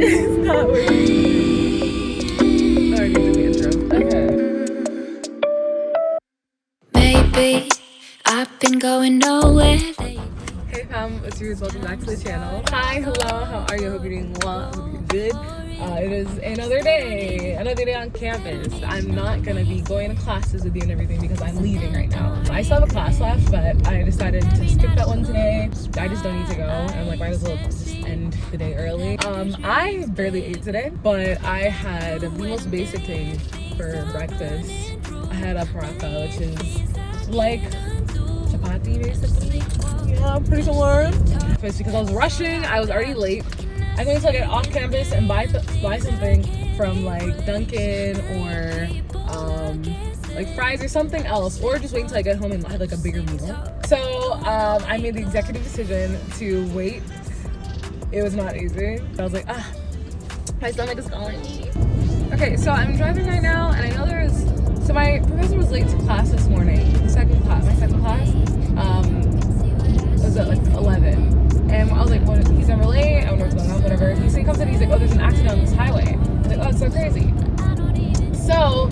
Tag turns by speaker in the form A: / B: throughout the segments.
A: It's not working. Oh, I need to do the intro. Okay.
B: Maybe I've been going nowhere.
A: Hey fam, it's Ruth. Welcome back to the channel. Hi, hello, how are you? Hope you're doing well. I hope you're good. It is another day on campus. I'm not gonna be going to classes with you and everything because I'm leaving right now. I still have a class left, but I decided to skip that one today. I just don't need to go. I'm like, might as well just end the day early. I barely ate today, but I had the most basic thing for breakfast. I had a paratha, which is like chapati basically. Yeah, pretty similar. Because I was rushing, I was already late. I'm going to get off campus and buy something from like Dunkin' or like fries or something else, or just wait until I get home and have like a bigger meal. So I made the executive decision to wait. It was not easy. I was like, my stomach is calling me. Okay, so I'm driving right now, and I know so my professor was late to class this morning. My second class. Was at like 11, and I was like, well, he's never late, I don't know what's going on, whatever. He comes in, he's like, oh, there's an accident on this highway. I was like, oh, it's so crazy. So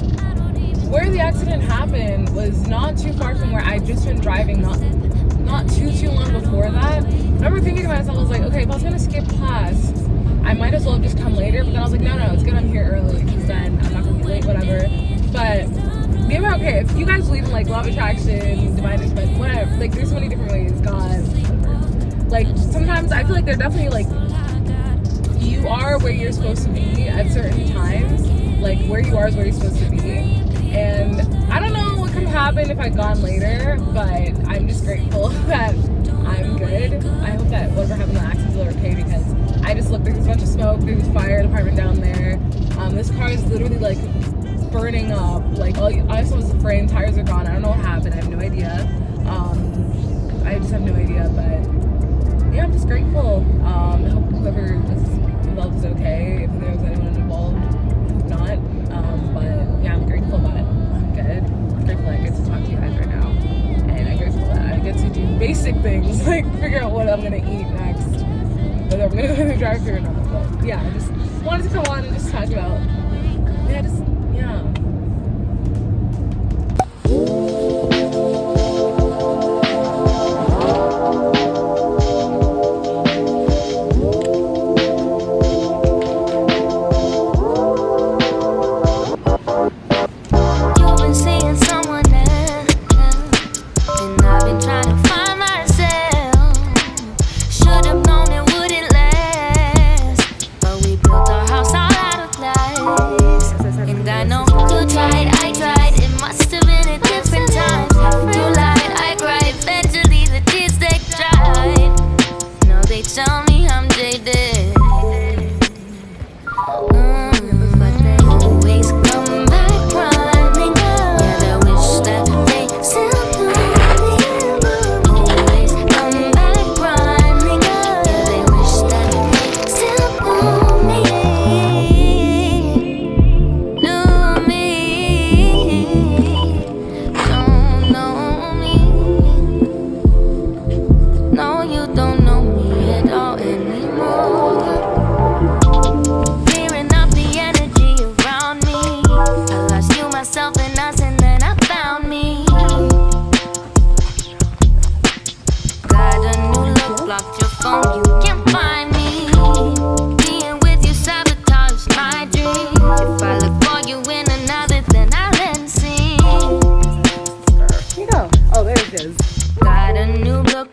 A: where the accident happened was not too far from where I'd just been driving not too long before that. I remember thinking to myself, I was like, okay, if I was gonna skip class, I might as well have just come later. But then I was like, no, it's good I'm here early, because then I'm not gonna be late, whatever. But be about okay, if you guys believe in like law of attraction, divine intervention, whatever, like there's so many different ways, God, whatever. Like sometimes I feel like they're definitely like, you are where you're supposed to be at certain times. Like where you are is where you're supposed to be. And I don't know what could happen if I'd gone later, but I'm just grateful that I'm good. I hope that whatever happened to the accident is okay, because I just looked, there's a bunch of smoke, there's a fire department down there. This car is literally like burning up, like I saw was the frame, tires are gone. I don't know what happened, I have no idea. I just have no idea, but yeah, I'm just grateful. I hope whoever is involved is okay, if there was anyone involved, I hope not. But yeah, I'm grateful that I'm good. I'm grateful that I get to talk to you guys right now, and I'm grateful that I get to do basic things like figure out what I'm gonna eat next, whether I'm gonna go to the drive-thru or not. But yeah, I just wanted to come on and just talk about yeah.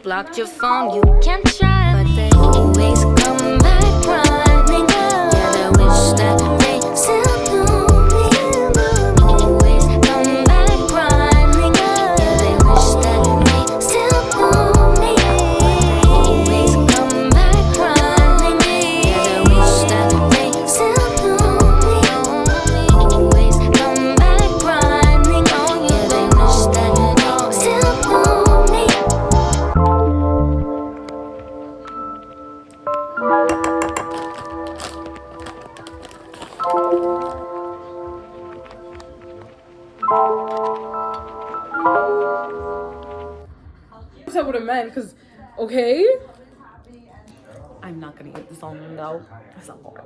B: Blocked your phone, you can try, but they always come back running. Yeah, they wish that they still knew me. Always come back running. Yeah, they wish that they still knew me. Always come back running. Yeah, they wish that they still knew me. Always come back running. Yeah, they wish that they still knew me.
A: That would have meant, because okay, I'm not gonna eat this almond though. It's not boring.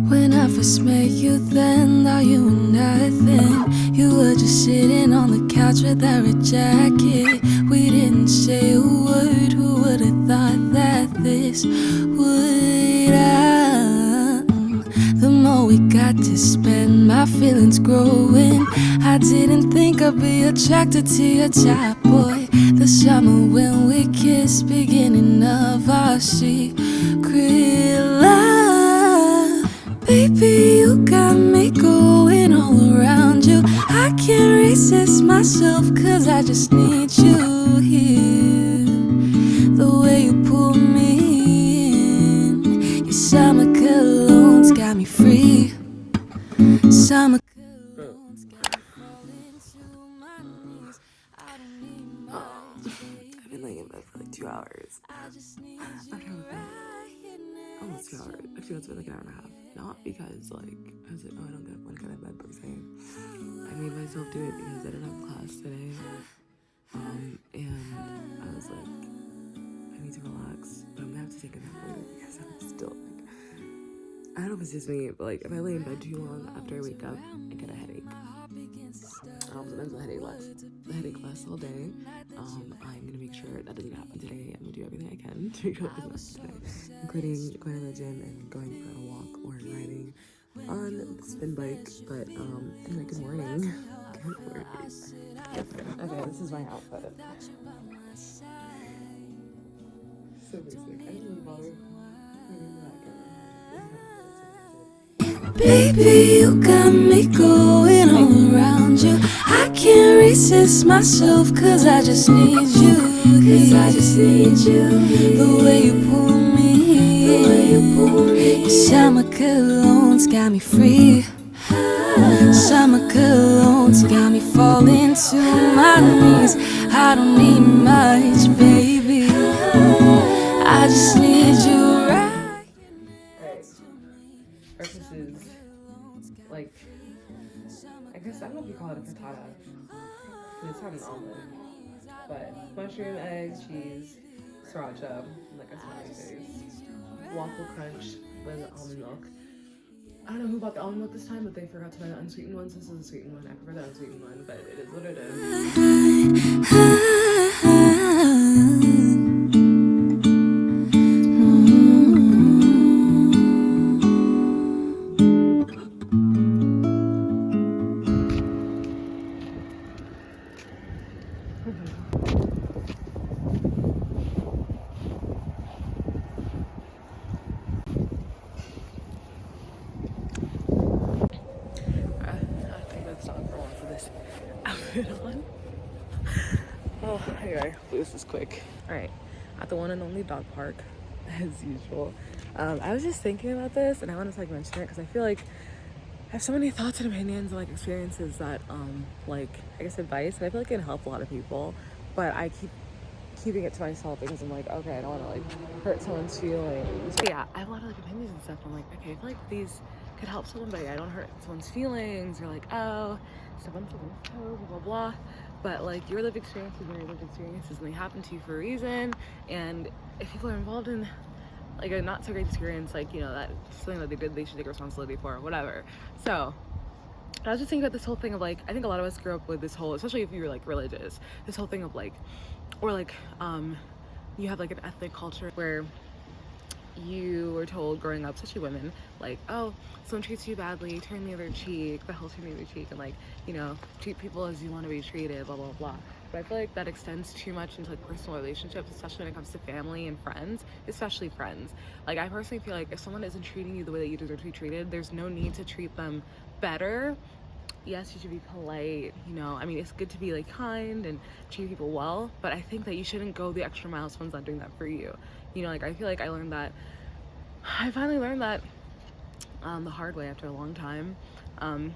B: When I first met you, then thought you were nothing. You were just sitting on the couch with a red jacket. We didn't say a word. Who would have thought that this would happen? The more we got to spend, my feelings growing. I didn't think I'd be attracted to your type, boy. The summer when we kissed, beginning of our secret love. Baby, you got me going all around you. I can't resist myself, cause I just need you here. The way you pull me in, your summer cologne's got me free. Summer cologne's got me falling to my knees. I don't need much, baby.
A: I've been laying in bed for like 2 hours.
B: I just need you
A: Almost 2 hours. Actually, it's been like an hour and a half. Not because like I was like, oh, I don't get one kind of bed per se. I made myself do it because I didn't have class today. And I was like, I need to relax, but I'm gonna have to take a nap later because I'm still like, I don't know if it's just me, but like if I lay in bed too long after I wake up, I get a headache. Sometimes the headache lasts all day. I'm gonna make sure that doesn't happen today. I'm gonna do everything I can to make sure it doesn't happen today, including going to the gym and going for a walk or riding on the spin bike. But anyway, good morning. Good morning. Okay, this is my outfit. So basic. I didn't really bother.
B: Baby, you got me going all around you. I can't resist myself, cause I just need you. Cause I just need you. The way you pull me, the way you pull me. Your summer cologne's got me free. Summer cologne's got me falling to my knees. I don't need much, baby. I just need you right.
A: Breakfast is like, I guess, I don't know if you call it a frittata, because it's not an omelet, but mushroom, eggs, cheese, sriracha, like a smiley face, waffle crunch with almond milk. I don't know who bought the almond milk this time, but they forgot to buy the unsweetened ones. This is a sweetened one. I prefer the unsweetened one, but it is what it is. Oh, anyway, this is quick. Alright, at the one and only dog park, as usual. I was just thinking about this, and I wanted to like mention it because I feel like I have so many thoughts and opinions and like experiences that, like, I guess advice that I feel like can help a lot of people, but I keep keeping it to myself because I'm like, okay, I don't want to like hurt someone's feelings. So, yeah, I have a lot of like opinions and stuff. I'm like, okay, I feel like these could help someone, but I don't hurt someone's feelings, or like, oh, step on someone's toes, blah, blah, blah. But like your lived experiences and your lived experiences, and they happen to you for a reason. And if people are involved in like a not so great experience, like, you know, that's something that they did, they should take responsibility for, or whatever. So I was just thinking about this whole thing of like, I think a lot of us grew up with this whole, especially if you were like religious, this whole thing of like, or like you have like an ethnic culture where you were told growing up, especially women, like, oh, someone treats you badly, turn the other cheek, the whole turn the other cheek, and like, you know, treat people as you want to be treated, blah, blah, blah. But I feel like that extends too much into like personal relationships, especially when it comes to family and friends, especially friends. Like, I personally feel like if someone isn't treating you the way that you deserve to be treated, there's no need to treat them better. Yes, you should be polite, you know, I mean, it's good to be like kind and treat people well, but I think that you shouldn't go the extra mile if someone's not doing that for you. You know, like, I feel like I finally learned that the hard way after a long time. I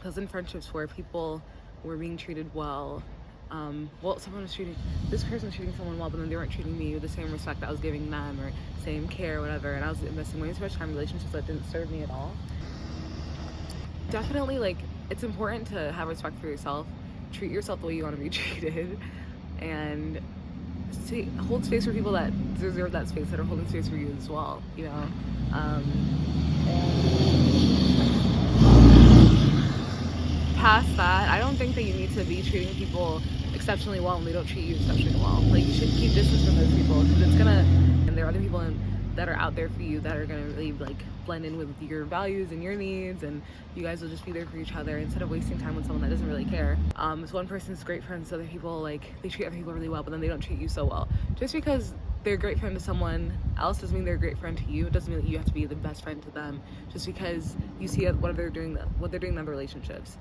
A: was in friendships where people were being treated well well, this person was treating someone well, but then they weren't treating me with the same respect that I was giving them, or same care or whatever, and I was investing way too much time in relationships that didn't serve me at all. Definitely, like, it's important to have respect for yourself, treat yourself the way you want to be treated, and hold space for people that deserve that space, that are holding space for you as well, you know. And past that, I don't think that you need to be treating people exceptionally well when they don't treat you exceptionally well. Like, you should keep distance from those people, because it's gonna, and there are other people that are out there for you that are gonna really like blend in with your values and your needs, and you guys will just be there for each other instead of wasting time with someone that doesn't really care. So one person's great friends to other people, like, they treat other people really well, but then they don't treat you so well. Just because they're a great friend to someone else doesn't mean they're a great friend to you. It doesn't mean that you have to be the best friend to them just because you see what they're doing in other relationships.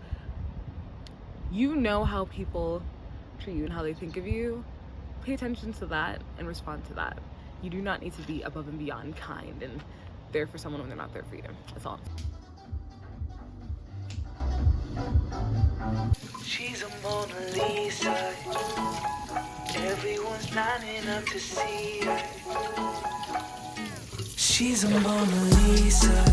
A: You know how people treat you and how they think of you. Pay attention to that and respond to that. You do not need to be above and beyond kind and there for someone when they're not there for you. That's all.
C: She's a Mona Lisa. Everyone's lining up to see her. She's a Mona Lisa.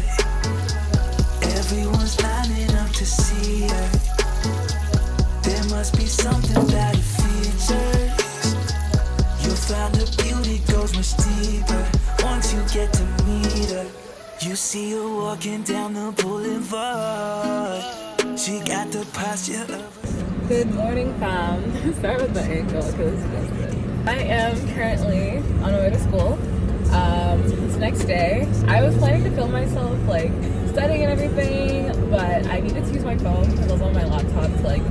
C: Everyone's lining up to see her. There must be something about her features. You'll find her beauty goes much deeper once you get to meet her. You see her walking down the boulevard. She got the posture of...
A: Good morning, fam. Start with the angle because I am currently on my way to school. It's the next day. I was planning to film myself like studying and everything, but I needed to use my phone because I was on my laptop to like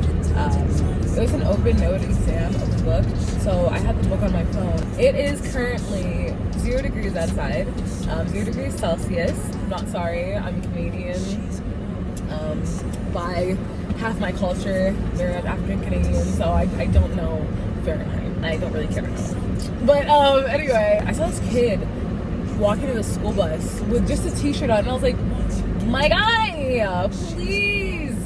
A: it was an open note exam of the book, so I had the book on my phone. It is currently 0 degrees outside, 0 degrees Celsius. I'm not sorry, I'm Canadian. By half my culture, they're African Canadian, so I don't know Fahrenheit. I don't really care to know. But anyway, I saw this kid walking to the school bus with just a t-shirt on, and I was like, my guy, please,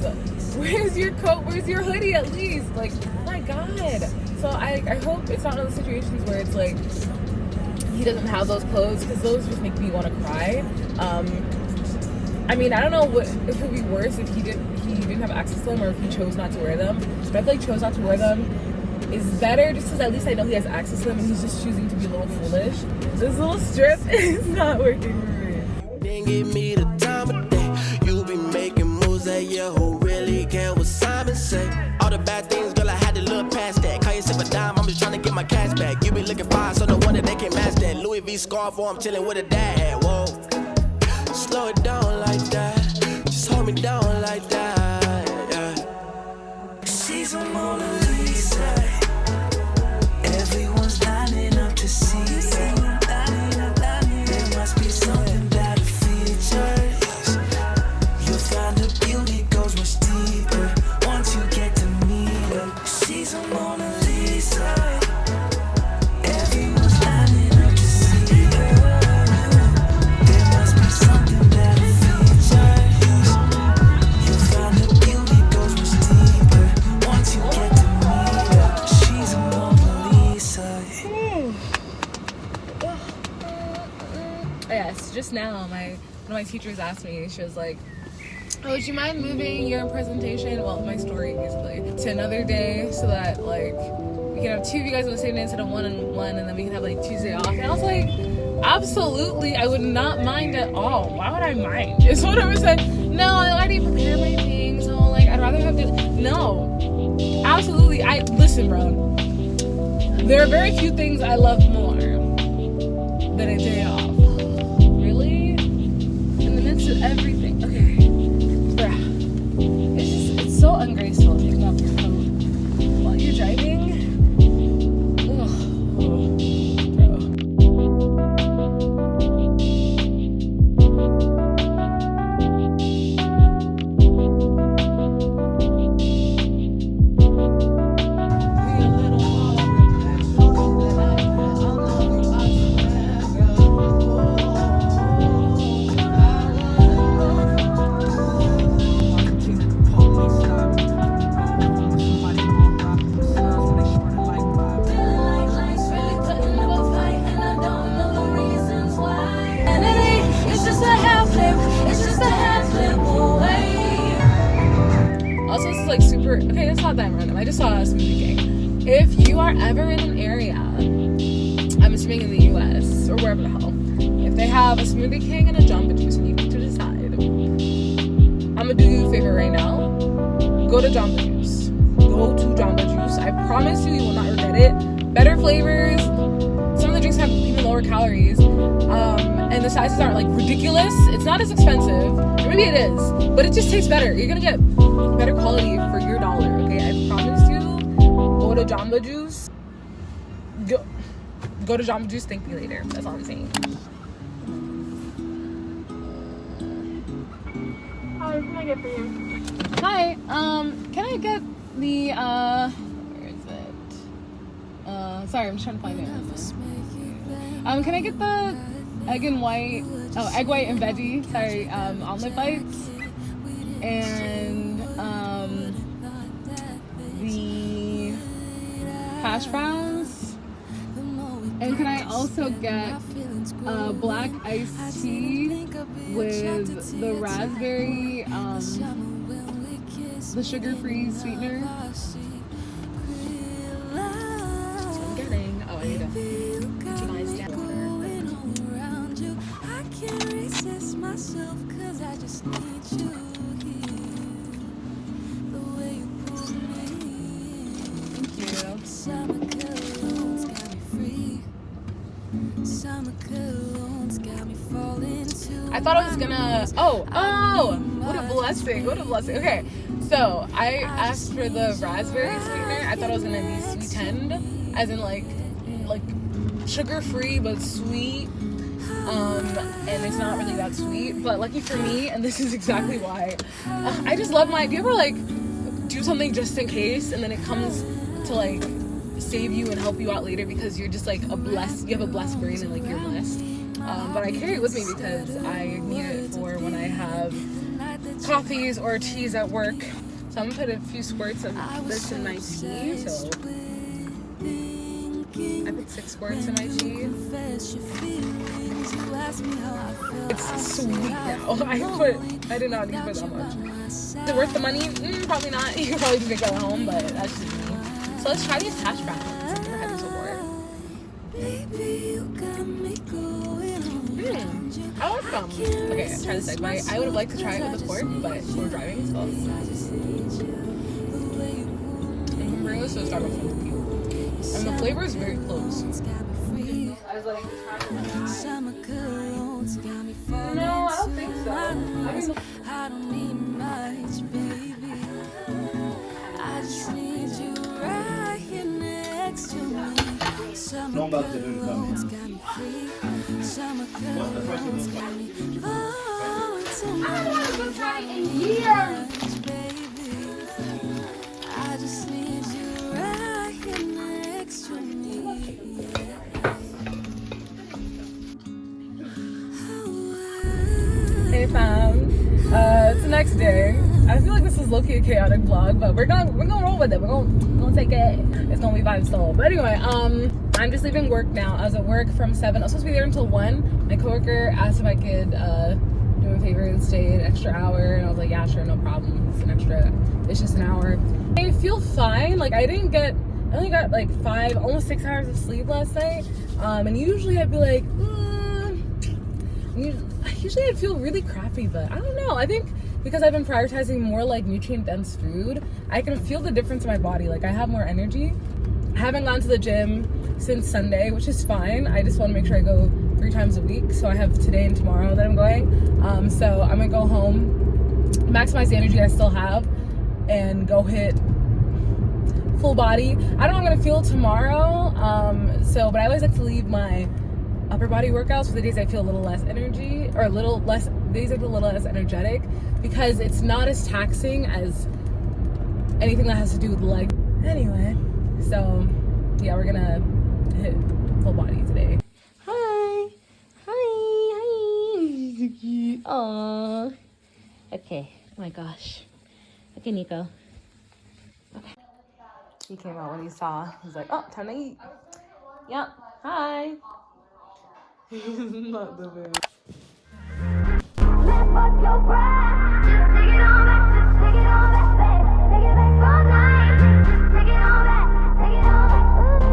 A: where's your coat, where's your hoodie at least? Like, my God. So I hope it's not one of those situations where it's like he doesn't have those clothes, because those just make me want to cry. I mean, I don't know if it would be worse if he didn't have access to them, or if he chose not to wear them. But I feel like chose not to wear them is better, just because at least I know he has access to them and he's just choosing to be a little foolish. This little strip is not working for me.
C: Then give me the time of day. You be making moves that you who really care what Simon say. All the bad things, girl, I had to look past that. Call yourself a dime, I'm just trying to get my cash back. You be looking fine, so no wonder they can't match that. Louis V scarf, or I'm chilling with a dad. Whoa. Slow it down like that. Just hold me down like that. Yeah. She's a Mona Lisa. Everyone's lining up to see her. There must be something about her features. You'll find her beauty goes much deeper once you get to meet her. She's a Mona Lisa. Everyone's lining up to see her. There must be something about her features. You'll find her beauty goes much deeper once you get to meet her. She's a Mona Lisa.
A: Yes, just now one of my teachers asked me, she was like, oh, would you mind moving your presentation, well, my story basically, to another day so that like we can have 2 of you guys on the same day instead of 1 and 1, and then we can have like Tuesday off. And I was like, absolutely, I would not mind at all. Why would I mind? Is what I was saying. No, I already prepared my things, so like I'd rather have to. No, absolutely. Listen, bro. There are very few things I love more than a day off. Really? In the midst of everything. Okay. Bruh. It's so ungraceful taking off your coat while you're driving. Ugh. Bro. are ever in an area, I'm assuming in the US or wherever the hell, if they have a Smoothie King and a Jamba Juice and you need to decide, I'm gonna do you a favor right now. Go to Jamba Juice. Go to Jamba Juice. I promise you, you will not regret it. Better flavors. Some of the drinks have even lower calories. And the sizes aren't like ridiculous. It's not as expensive. Or maybe it is, but it just tastes better. You're gonna get better quality for your dollar. Okay, I promise you. Go to Jamba Juice. Go to Jamba Juice. Thank me later. That's all I'm saying. Hi, what can I get for you? Hi. Can I get the where is it? Sorry, I'm just trying to find it. Can I get the egg white and veggie, omelet bites, and the hash browns, and can I also get black iced tea with the raspberry, the sugar-free sweetener? That's what I'm getting. Oh, I need to put you guys down. Can't resist myself, 'cause I just need you here. The way you pull me. Thank you. Summer colognes got me free. Summer colognes got me falling too. I thought I was gonna. Oh! What a blessing! What a blessing. Okay, so I asked for the raspberry sweetener. I thought it was gonna be sweetened, as in like sugar-free but sweet. And it's not really that sweet, but lucky for me, and this is exactly why, I just love do you ever like do something just in case, and then it comes to like save you and help you out later because you're just like you have a blessed brain and like you're blessed. But I carry it with me because I need it for when I have coffees or teas at work. So I'm gonna put a few squirts of this in my tea. So I put 6 squirts in my tea. It's sweet now. I did not need to put that much. Is it worth the money? Probably not. You can probably just make it at home, but that's just me. So let's try these hash browns. I've never had these before. I like them. Okay, I'll try this egg bite. I would have liked to try it with a fork, but we're driving, so. I'm bringing this to Starbucks with you. And the flavor is very close. I was like, no, I don't think so. I don't need much, baby. I just need you right here next to me. Summer colognes got me free. Summer colognes got me falling to me. I haven't been trying in years, baby. I just need you right here next to me. Hey fam, it's the next day. I feel like this is low-key a chaotic vlog, but we're gonna roll with it. We're gonna take it. It's gonna be vibe style. But anyway, I'm just leaving work now. I was at work from 7. I was supposed to be there until 1. My coworker asked if I could do me a favor and stay an extra hour, and I was like, yeah, sure, no problem. It's just an hour. I feel fine. Like I only got like 5, almost 6 hours of sleep last night. And usually I'd be like, usually I'd feel really crappy, but I don't know. I think because I've been prioritizing more like nutrient dense food, I can feel the difference in my body. Like I have more energy. I haven't gone to the gym since Sunday, which is fine. I just want to make sure I go 3 times a week. So I have today and tomorrow that I'm going. So I'm gonna go home, maximize the energy I still have, and go hit full body. I don't know how I'm gonna feel tomorrow. But I always like to leave my upper body workouts for the days I feel a little less energy, or days I feel a little less energetic, because it's not as taxing as anything that has to do with the leg. Anyway, so yeah, we're gonna hit full body today. Hi. Aww. Okay, oh my gosh. Okay, Nico. Okay. He came out when he saw. He was like, oh, time to eat. Yep. Hi. He's not the best. Lift up your breath. Just take it all back. Just take it all back, babe. Take it back all night. Just take it all back. Take it all back. Ooh.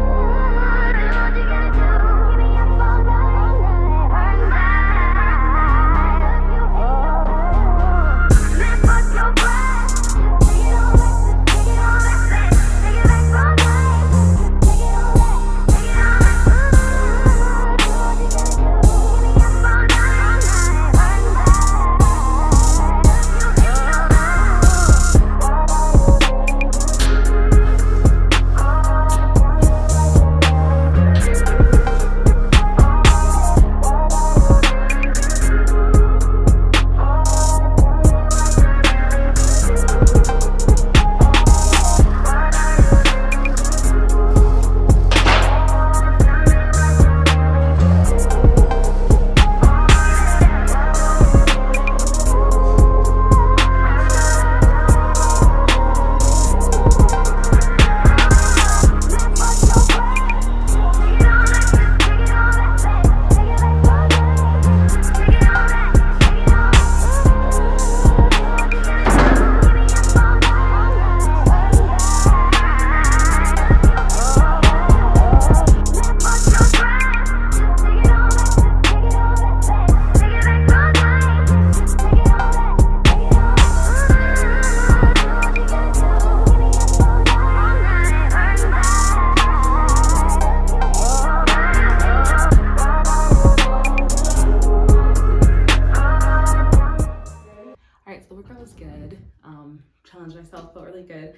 D: good.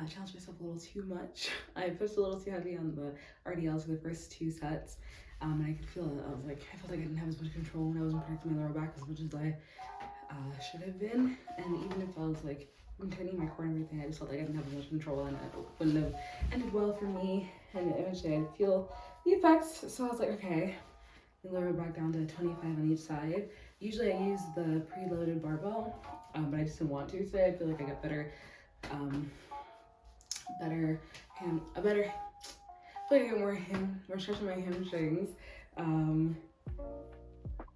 D: Challenged myself a little too much. I pushed a little too heavy on the RDLs for the first 2 sets. And I could feel it. I felt like I didn't have as much control when I wasn't protecting my lower back as much as I should have been. And even if I was like maintaining my core and everything, I just felt like I didn't have as much control, and it wouldn't have ended well for me. And eventually I'd feel the effects. So I was like, okay, and lower back down to 25 on each side. Usually I use the preloaded barbell, but I just didn't want to today. I feel like I got better, I feel like I get more stretch in my hamstrings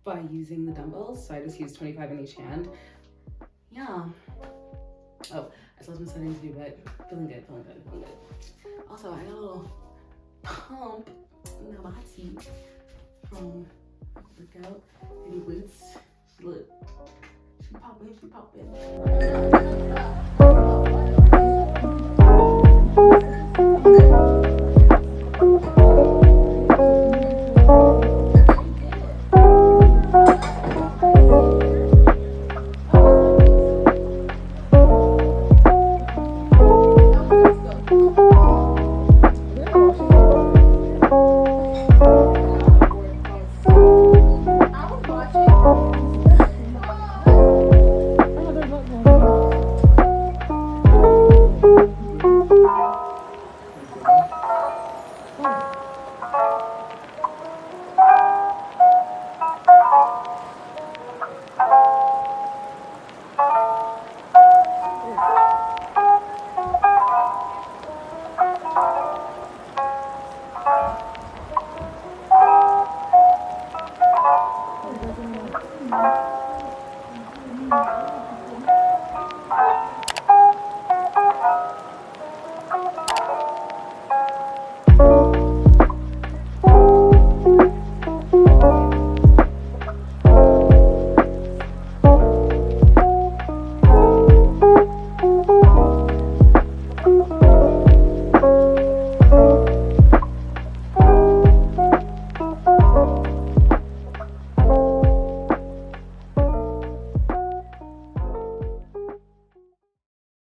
D: by using the dumbbells. So I just use 25 in each hand. Yeah. Oh, I still have some settings to do, but feeling good. Also, I got a little pump in the body from workout and glutes. Look, she popping.